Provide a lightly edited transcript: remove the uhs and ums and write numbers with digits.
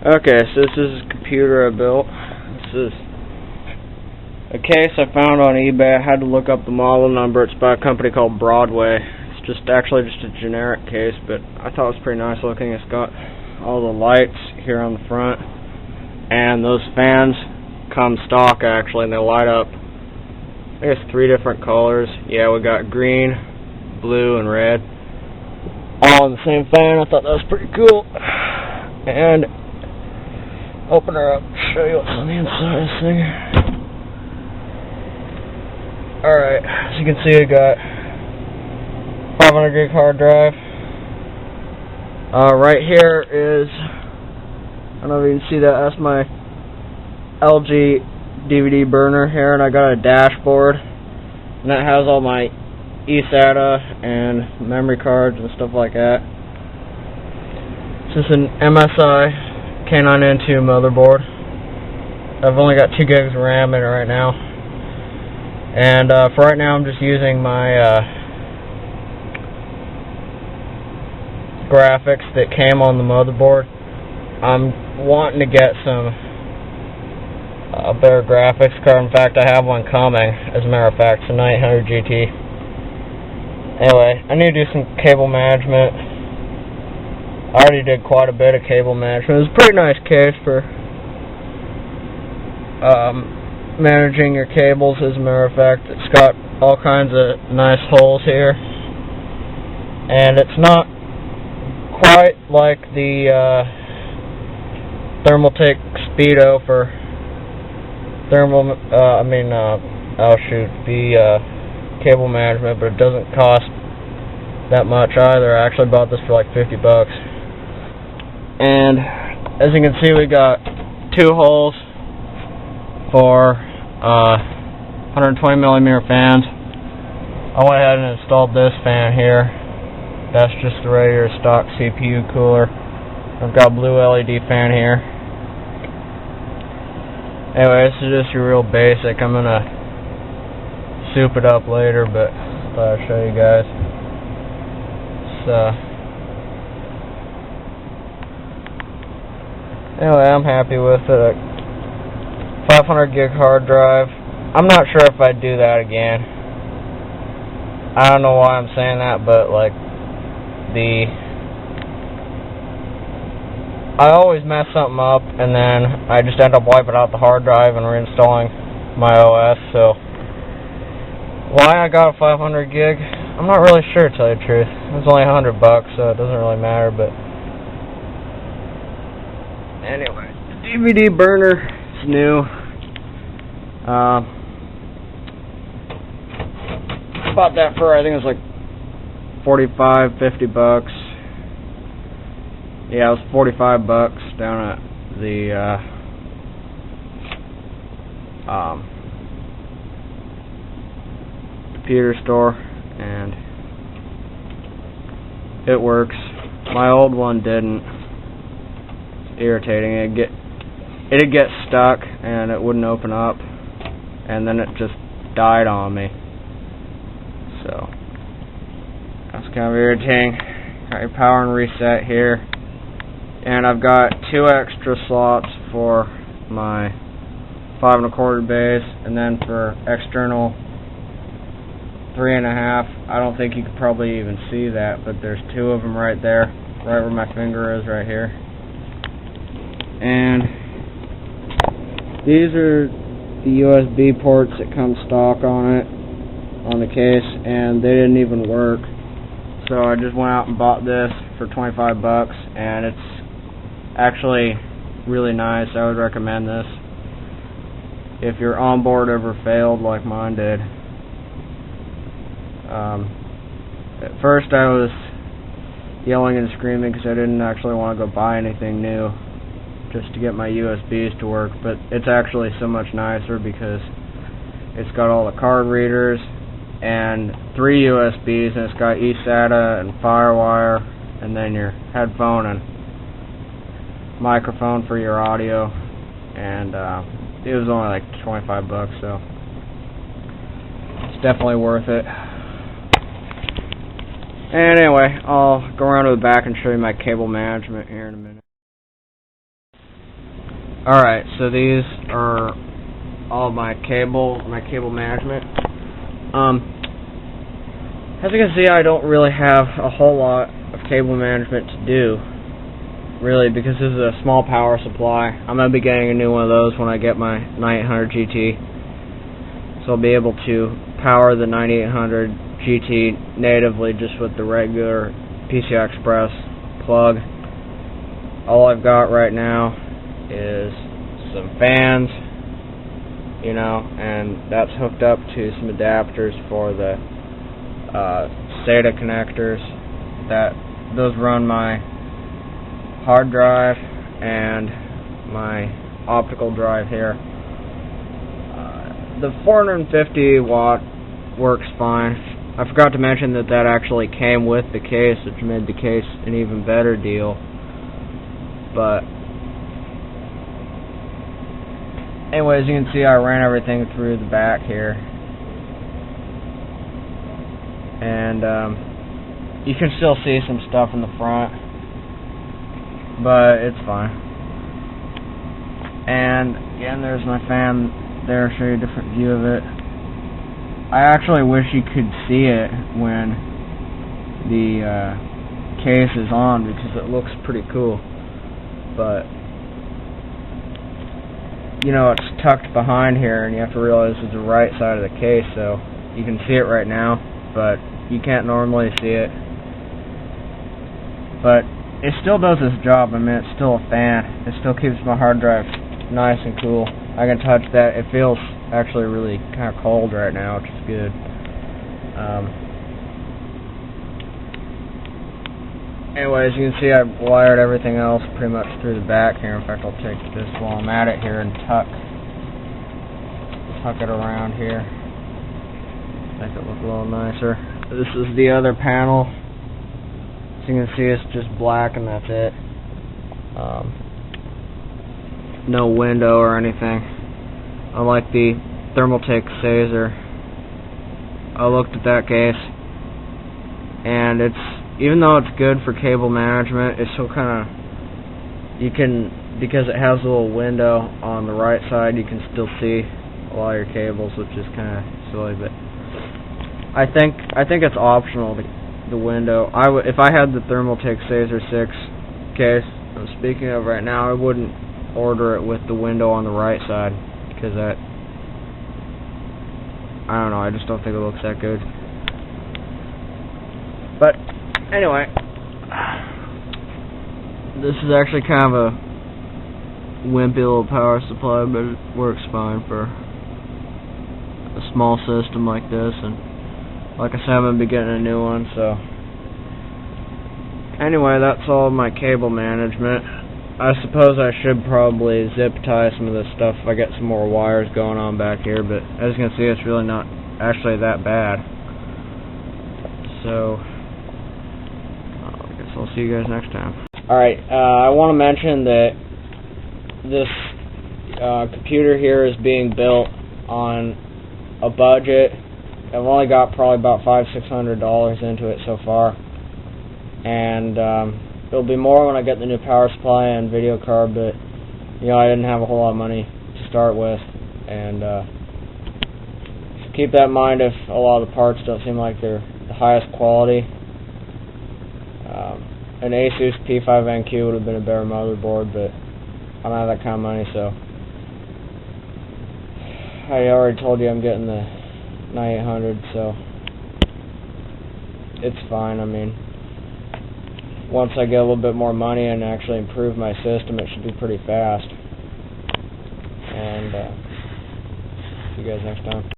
Okay, so this is a computer I built. This is a case I found on eBay. I had to look up the model number. It's by a company called Broadway. It's just actually just a generic case, but I thought it was pretty nice looking. It's got all the lights here on the front, and those fans come stock actually, and they light up. I guess 3 different colors. Yeah, we got green, blue, and red, all in the same fan. I thought that was pretty cool. And open her up, show you what's on the inside of this thing. Alright, as you can see, I got 500 gig hard drive. Right here is, I don't know if you can see that, that's my LG DVD burner here, and I got a dashboard, and that has all my eSATA and memory cards and stuff like that. This is an MSI K9N2 motherboard. I've only got 2 gigs of RAM in it right now, and for right now I'm just using my graphics that came on the motherboard. I'm wanting to get some a better graphics card. In fact, I have one coming, as a matter of fact. It's a 900 GT. Anyway, I need to do some cable management. I already did quite a bit of cable management. It was a pretty nice case for managing your cables, as a matter of fact. It's got all kinds of nice holes here, and it's not quite like the Thermaltake Speedo for thermal, the cable management, but it doesn't cost that much either. I actually bought this for like $50. And as you can see, we got 2 holes for 120mm fans. I went ahead and installed this fan here. That's just the regular stock CPU cooler. I've got a blue LED fan here. Anyway, this is just your real basic. I'm gonna soup it up later, but I thought I'd show you guys. Anyway, I'm happy with it. 500 gig hard drive. I'm not sure if I'd do that again. I don't know why I'm saying that, but like I always mess something up, and then I just end up wiping out the hard drive and reinstalling my OS. So why I got a 500 gig, I'm not really sure, to tell you the truth. It was only $100, so it doesn't really matter. But anyway, the DVD burner is new. Bought that for, I think it was like $45-50. Yeah, it was $45 down at the computer store, and it works. My old one didn't. It's irritating. It'd get stuck and it wouldn't open up, and then it just died on me. So that's kind of irritating. Got your power and reset here. And I've got 2 extra slots for my 5 1/4 bays, and then for external 3 1/2. I don't think you could probably even see that, but there's 2 of them right there, right where my finger is, right here. And these are the USB ports that come stock on it, on the case, and they didn't even work. So I just went out and bought this for $25, and it's actually really nice. I would recommend this if your onboard ever failed like mine did. At first I was yelling and screaming because I didn't actually want to go buy anything new just to get my USBs to work, but it's actually so much nicer because it's got all the card readers and 3 USBs, and it's got eSATA and FireWire, and then your headphone and microphone for your audio. And it was only like $25, so it's definitely worth it. And anyway, I'll go around to the back and show you my cable management here in a minute. Alright, so these are all my cable management. As you can see, I don't really have a whole lot of cable management to do, really, because this is a small power supply. I'm going to be getting a new one of those when I get my 9800 GT. So I'll be able to power the 9800 GT natively just with the regular PCI Express plug. All I've got right now is some fans, you know, and that's hooked up to some adapters for the SATA connectors. Those run my hard drive and my optical drive here. The 450 watt works fine. I forgot to mention that actually came with the case, which made the case an even better deal. But anyways, you can see I ran everything through the back here, and you can still see some stuff in the front, but it's fine. And again, there's my fan there. Show you a different view of it. I actually wish you could see it when the case is on, because it looks pretty cool. But you know, it's tucked behind here, and you have to realize it's the right side of the case, so you can see it right now, but you can't normally see it. But it still does its job. I mean, it's still a fan. It still keeps my hard drive nice and cool. I can touch that. It feels actually really kind of cold right now, which is good. Anyways, you can see I've wired everything else pretty much through the back here. In fact, I'll take this while I'm at it here and tuck it around here. Make it look a little nicer. This is the other panel. As you can see, it's just black and that's it. No window or anything. Unlike the Thermaltake Caesar. I looked at that case, and even though it's good for cable management, it's still kind of, because it has a little window on the right side, you can still see a lot of your cables, which is kind of silly. But I think it's optional, the window. If I had the Thermaltake Caesar 6 case I'm speaking of right now, I wouldn't order it with the window on the right side, because I don't know, I just don't think it looks that good. But anyway, this is actually kind of a wimpy little power supply, but it works fine for a small system like this. And like I said, I'm going to be getting a new one, so anyway, that's all my cable management. I suppose I should probably zip tie some of this stuff if I get some more wires going on back here, but as you can see, it's really not actually that bad. So I'll see you guys next time. Alright, I want to mention that this computer here is being built on a budget. I've only got probably about $500–600 into it so far, and it'll be more when I get the new power supply and video card, but you know, I didn't have a whole lot of money to start with, and so keep that in mind if a lot of the parts don't seem like they're the highest quality. An Asus P5NQ would have been a better motherboard, but I don't have that kind of money, so I already told you I'm getting the 9800, so it's fine. I mean, once I get a little bit more money and actually improve my system, it should be pretty fast. And see you guys next time.